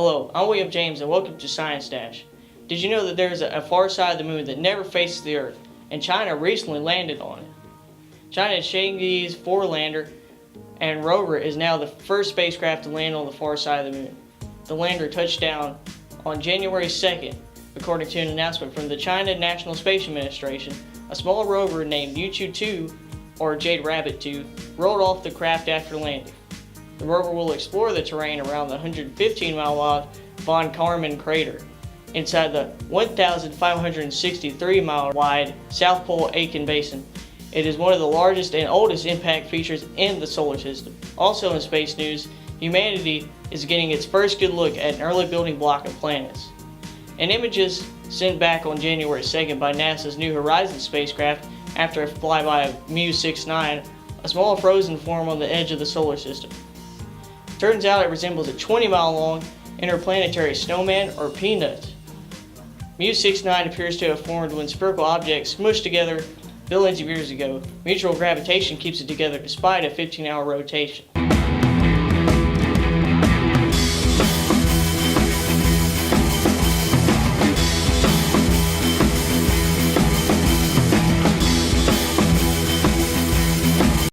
Hello, I'm William James and welcome to Science Dash. Did you know that there is a far side of the moon that never faces the Earth, and China recently landed on it? China's Chang'e's 4 lander and rover is now the first spacecraft to land on the far side of the moon. The lander touched down on January 2nd, according to an announcement from the China National Space Administration. A small rover named Yutu-2, or Jade Rabbit 2, rolled off the craft after landing. The rover will explore the terrain around the 115-mile-wide von Karman crater inside the 1,563-mile-wide South Pole Aitken Basin. It is one of the largest and oldest impact features in the solar system. Also in space news, humanity is getting its first good look at an early building block of planets. In images sent back on January 2nd by NASA's New Horizons spacecraft after a flyby of Mu-69, a small frozen form on the edge of the solar system. Turns out it resembles a 20-mile-long interplanetary snowman or peanut. Mu-69 appears to have formed when spherical objects smushed together billions of years ago. Mutual gravitation keeps it together despite a 15-hour rotation.